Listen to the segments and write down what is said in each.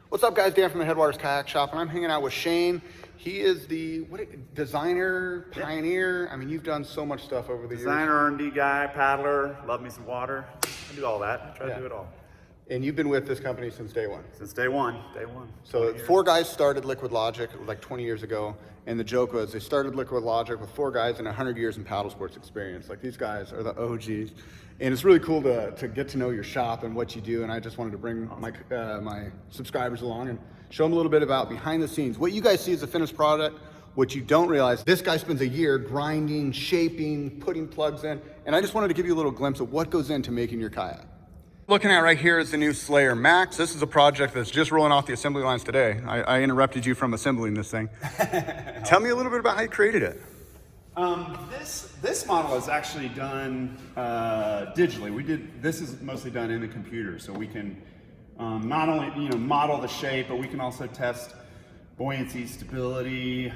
What's up, guys? Dan from the Headwaters Kayak Shop, and I'm hanging out with Shane. He is the designer, pioneer. I mean, you've done so much stuff over the years. Designer, R&D guy, paddler, love me some water. I do all that. I try to do it all. And you've been with this company since day one. Since day one. Day one. So 4 guys started Liquid Logic like 20 years ago, and the joke was they started Liquid Logic with 4 guys and 100 years in paddle sports experience. Like, these guys are the OGs. And it's really cool to get to know your shop and what you do, and I just wanted to bring my subscribers along and show them a little bit about behind the scenes. What you guys see is the finished product. What you don't realize, this guy spends a year grinding, shaping, putting plugs in, and I just wanted to give you a little glimpse of what goes into making your kayak. Looking at right here is the new Slayer Max. This is a project that's just rolling off the assembly lines today. I interrupted you from assembling this thing. Tell me a little bit about how you created it. This model is actually done digitally. This is mostly done in the computer, so we can not only model the shape, but we can also test buoyancy, stability,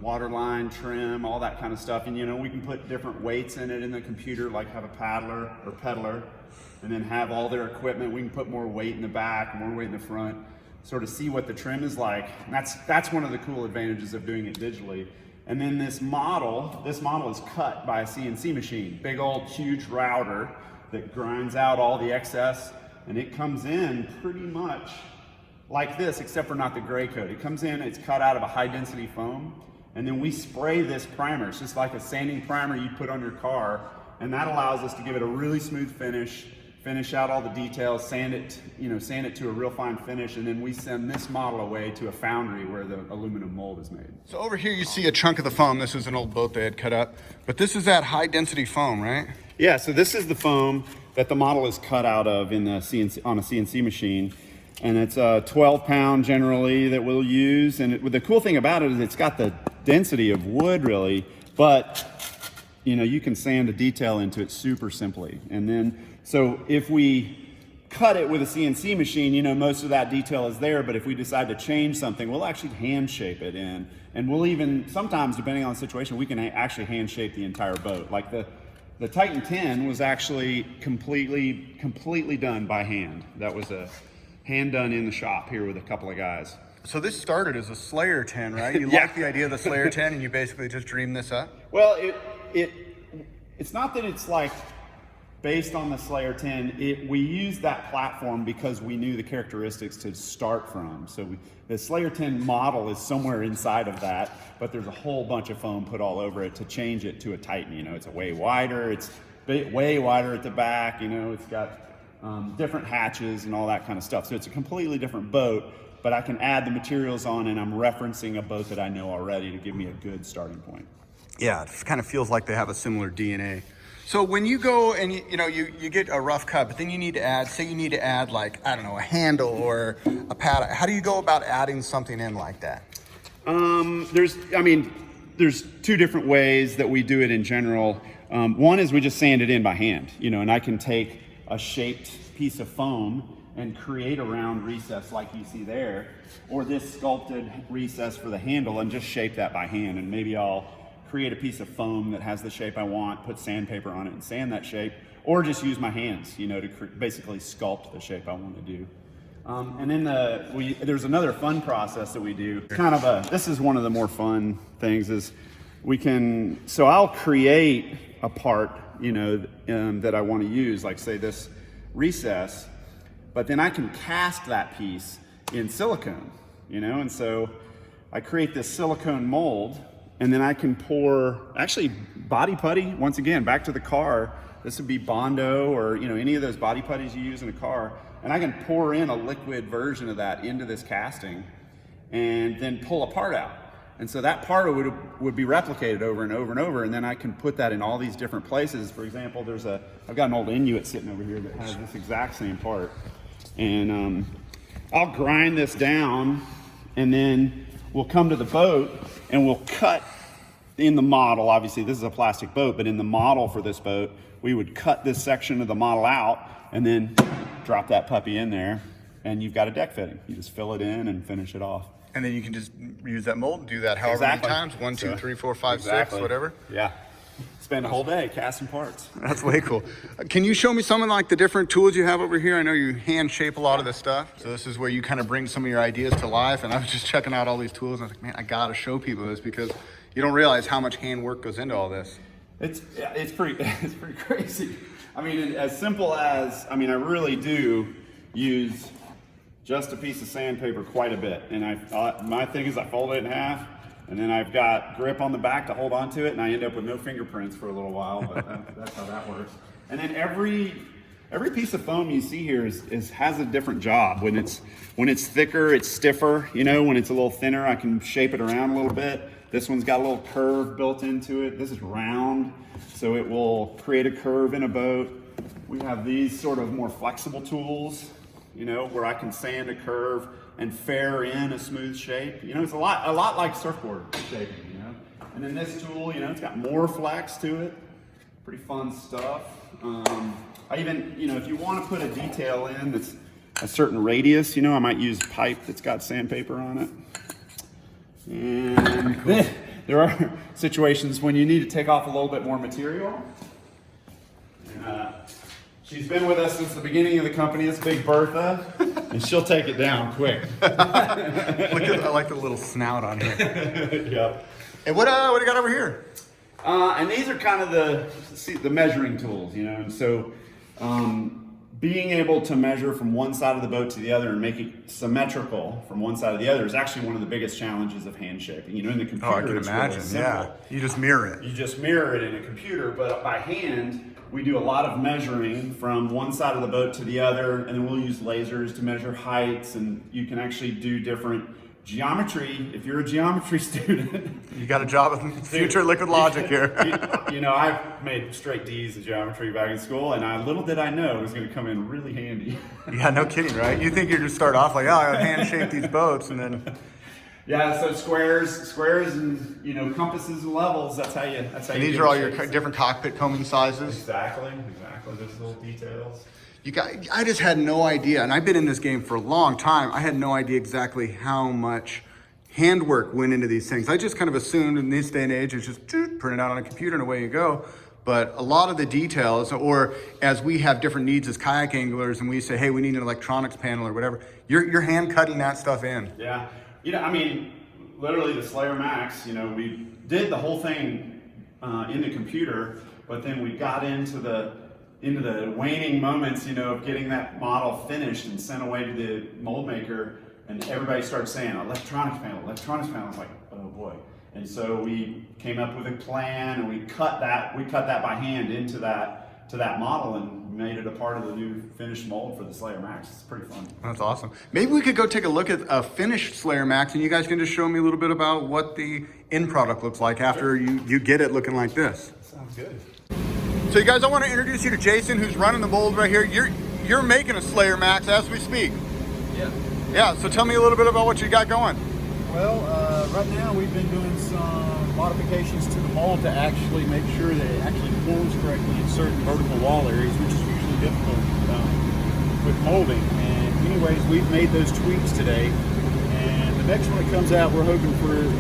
waterline, trim, all that kind of stuff. And we can put different weights in it in the computer, like have a paddler or peddler, and then have all their equipment. We can put more weight in the back, more weight in the front, sort of see what the trim is like. And that's one of the cool advantages of doing it digitally. And then this model is cut by a CNC machine, big old huge router that grinds out all the excess, and it comes in pretty much like this, except for not the gray coat. It comes in, it's cut out of a high density foam, and then we spray this primer. It's just like a sanding primer you put on your car, and that allows us to give it a really smooth finish out all the details, sand it to a real fine finish, and then we send this model away to a foundry where the aluminum mold is made. So over here you see a chunk of the foam. This is an old boat they had cut up, but this is that high density foam, right? Yeah, so this is the foam that the model is cut out of on a CNC machine, and it's a 12-pound generally that we'll use. And the cool thing about it is it's got the density of wood, really, but you can sand a detail into it super simply. And then, so if we cut it with a CNC machine, most of that detail is there, but if we decide to change something, we'll actually hand shape it in. And we'll even, sometimes, depending on the situation, we can actually hand shape the entire boat. Like the Titan 10 was actually completely done by hand. That was a hand done in the shop here with a couple of guys. So this started as a Slayer 10, right? You like the idea of the Slayer 10 and you basically just dreamed this up? Well, it's not that it's like based on the Slayer 10. We used that platform because we knew the characteristics to start from. So the Slayer 10 model is somewhere inside of that, but there's a whole bunch of foam put all over it to change it to a Titan. It's way wider. It's way wider at the back. It's got different hatches and all that kind of stuff. So it's a completely different boat, but I can add the materials on, and I'm referencing a boat that I know already to give me a good starting point. Yeah, it kind of feels like they have a similar DNA. So when you go and you get a rough cut, but then you need to add, like, I don't know, a handle or a paddle. How do you go about adding something in like that? There's 2 different ways that we do it in general. One is we just sand it in by hand, and I can take a shaped piece of foam and create a round recess like you see there, or this sculpted recess for the handle, and just shape that by hand. And maybe I'll create a piece of foam that has the shape I want, put sandpaper on it and sand that shape, or just use my hands, to basically sculpt the shape I want to do. And then there's another fun process that we do. This is one of the more fun things is I'll create a part, that I want to use, like say this recess, but then I can cast that piece in silicone, and so I create this silicone mold, and then I can pour, actually body putty, once again, back to the car. This would be Bondo or any of those body putties you use in a car. And I can pour in a liquid version of that into this casting and then pull a part out. And so that part would be replicated over and over and over. And then I can put that in all these different places. For example, I've got an old Inuit sitting over here that has this exact same part. And I'll grind this down, and then we'll come to the boat and we'll cut in the model. Obviously this is a plastic boat, but in the model for this boat, we would cut this section of the model out and then drop that puppy in there, and you've got a deck fitting. You just fill it in and finish it off. And then you can just use that mold and do that however many times, 1, 2, 3, 4, 5, 6, whatever. Yeah. spend a whole day casting parts. That's way cool. Can you show me some of like the different tools you have over here? I know you hand shape a lot of this stuff. So this is where you kind of bring some of your ideas to life. And I was just checking out all these tools and I was like, man, I gotta show people this because you don't realize how much hand work goes into all this. It's pretty crazy. I mean, as simple as, I really do use just a piece of sandpaper quite a bit. And my thing is I fold it in half, and then I've got grip on the back to hold on to it, and I end up with no fingerprints for a little while, but that's how that works. And then every piece of foam you see here has a different job. When it's thicker, it's stiffer. You know, when it's a little thinner, I can shape it around a little bit. This one's got a little curve built into it. This is round, so it will create a curve in a boat. We have these sort of more flexible tools, you know, where I can sand a curve and fair in a smooth shape. You know, it's a lot like surfboard shaping, you know. And then this tool, you know, it's got more flex to it. Pretty fun stuff. I even, you know, if you want to put a detail in that's a certain radius, you know, I might use pipe that's got sandpaper on it. And cool. There are situations when you need to take off a little bit more material. And, she's been with us since the beginning of the company. It's Big Bertha, and she'll take it down quick. I like the little snout on here. Yep. And what do you got over here? And these are kind of the measuring tools, you know. And so, being able to measure from one side of the boat to the other and make it symmetrical from one side to the other is actually one of the biggest challenges of hand shaping. You know, in the computer, I can imagine. Really yeah, you just mirror it. You just mirror it in a computer, but by hand, we do a lot of measuring from one side of the boat to the other, and then we'll use lasers to measure heights, and you can actually do different geometry. If you're a geometry student, you got a job in future liquid logic here. you know, I've made straight D's in geometry back in school, and little did I know it was going to come in really handy. Yeah, no kidding, right? You think you're going to start off like, oh, I hand shape these boats, and then... Yeah, so squares, and you know, compasses and levels. That's how you. And these are all your different cockpit combing sizes. Exactly. Those little details. I just had no idea, and I've been in this game for a long time. I had no idea exactly how much handwork went into these things. I just kind of assumed in this day and age, it's just print it out on a computer and away you go. But a lot of the details, or as we have different needs as kayak anglers, and we say, hey, we need an electronics panel or whatever, you're hand cutting that stuff in. Yeah. You know, I mean, literally the Slayer Max, you know, we did the whole thing in the computer, but then we got into the waning moments, you know, of getting that model finished and sent away to the mold maker, and everybody started saying, electronics panel. I was like, oh boy. And so we came up with a plan, and we cut that by hand into that model and made it a part of the new finished mold for the Slayer Max. It's pretty fun. That's awesome. Maybe we could go take a look at a finished Slayer Max, and you guys can just show me a little bit about what the end product looks like after you get it looking like this. Sounds good. So you guys, I want to introduce you to Jason, who's running the mold right here. You're making a Slayer Max as we speak. Yeah. Yeah, so tell me a little bit about what you got going. Well, right now we've been doing some modifications to the mold to actually make sure that it actually forms correctly in certain vertical wall areas, which is usually difficult with molding. And anyways, we've made those tweaks today. And the next one that comes out, we're hoping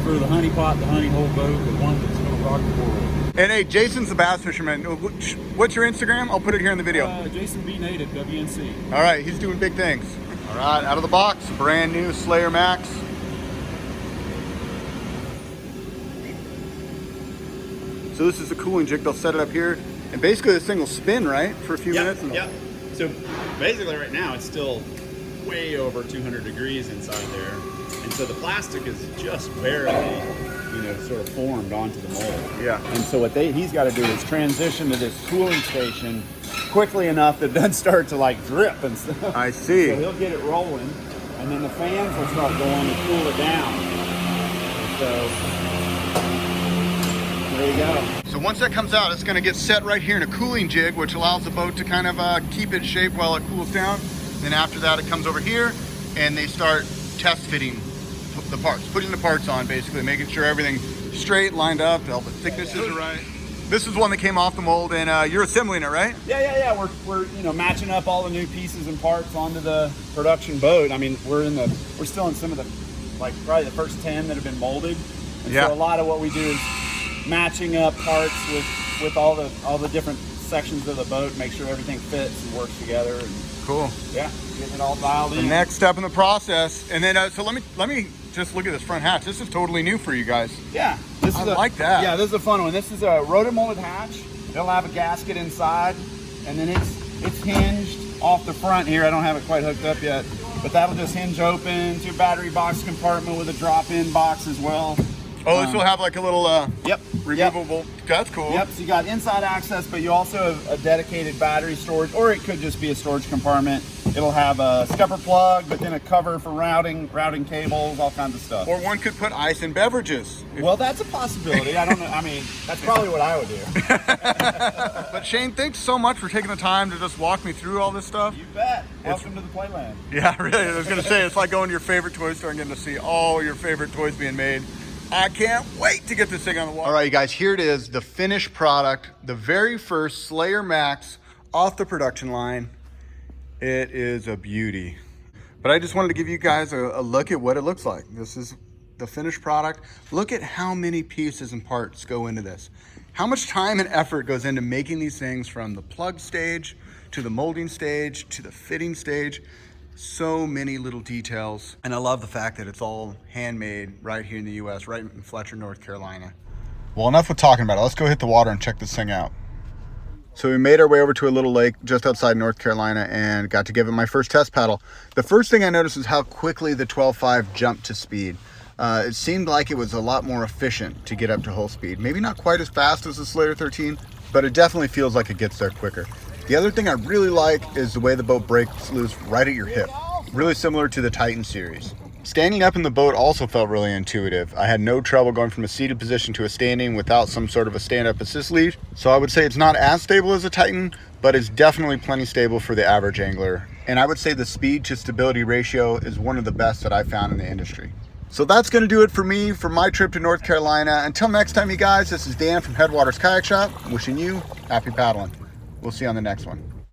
for the honey pot, the honey hole boat, the one that's going to rock the world. And hey, Jason's the bass fisherman. What's your Instagram? I'll put it here in the video. Jason Benedict, WNC. All right, he's doing big things. All right, out of the box, brand new Slayer Max. So this is the cooling jig. They'll set it up here, and basically this thing will spin, right, for a few minutes. Yeah. So basically, right now it's still way over 200 degrees inside there, and so the plastic is just barely, you know, sort of formed onto the mold. Yeah. And so what he's got to do is transition to this cooling station quickly enough that it doesn't start to like drip and stuff. I see. So he'll get it rolling, and then the fans will start going to cool it down. So there you go. So once that comes out, it's going to get set right here in a cooling jig, which allows the boat to kind of keep its shape while it cools down. Then after that, it comes over here, and they start test fitting the parts, putting the parts on, basically making sure everything's straight, lined up, all the thicknesses are right. This is one that came off the mold, and you're assembling it, right? Yeah. We're you know, matching up all the new pieces and parts onto the production boat. I mean, we're still in some of the, like, probably the first 10 that have been molded. And yeah. So a lot of what we do is matching up parts with with all the different sections of the boat, make sure everything fits and works together. And Cool. yeah, getting it all dialed The in. next step in the process. And then, so let me just look at this front hatch. This is totally new for you guys. Yeah, this I is like that. Yeah, this is a fun one. This is a roto molded hatch. It'll have a gasket inside, and then it's hinged off the front here. I don't have it quite hooked up yet, but that'll just hinge open to a battery box compartment with a drop-in box as well. Oh, this will have like a little Yep. removable. That's cool. Yep, so you got inside access, but you also have a dedicated battery storage, or it could just be a storage compartment. It'll have a scupper plug, but then a cover for routing cables, all kinds of stuff. Or one could put ice in beverages. Well, that's a possibility. I don't know. I mean, that's probably what I would do. But Shane, thanks so much for taking the time to just walk me through all this stuff. You bet. Welcome to the playland. Yeah, really. I was going to say, it's like going to your favorite toy store and getting to see all your favorite toys being made. I can't wait to get this thing on the wall. All right, you guys, here it is, the finished product, the very first Slayer Max off the production line. It is a beauty. But I just wanted to give you guys a look at what it looks like. This is the finished product. Look at how many pieces and parts go into this. How much time and effort goes into making these things, from the plug stage to the molding stage to the fitting stage. So many little details. And I love the fact that it's all handmade right here in the US, right in Fletcher, North Carolina. Well, enough with talking about it. Let's go hit the water and check this thing out. So we made our way over to a little lake just outside North Carolina and got to give it my first test paddle. The first thing I noticed was how quickly the 12.5 jumped to speed. It seemed like it was a lot more efficient to get up to hull speed. Maybe not quite as fast as the Slayer 13, but it definitely feels like it gets there quicker. The other thing I really like is the way the boat breaks loose right at your hip, really similar to the Titan series. Standing up in the boat also felt really intuitive. I had no trouble going from a seated position to a standing without some sort of a stand-up assist lead. So I would say it's not as stable as a Titan, but it's definitely plenty stable for the average angler. And I would say the speed to stability ratio is one of the best that I've found in the industry. So that's going to do it for me for my trip to North Carolina. Until next time, you guys, this is Dan from Headwaters Kayak Shop, wishing you happy paddling. We'll see you on the next one.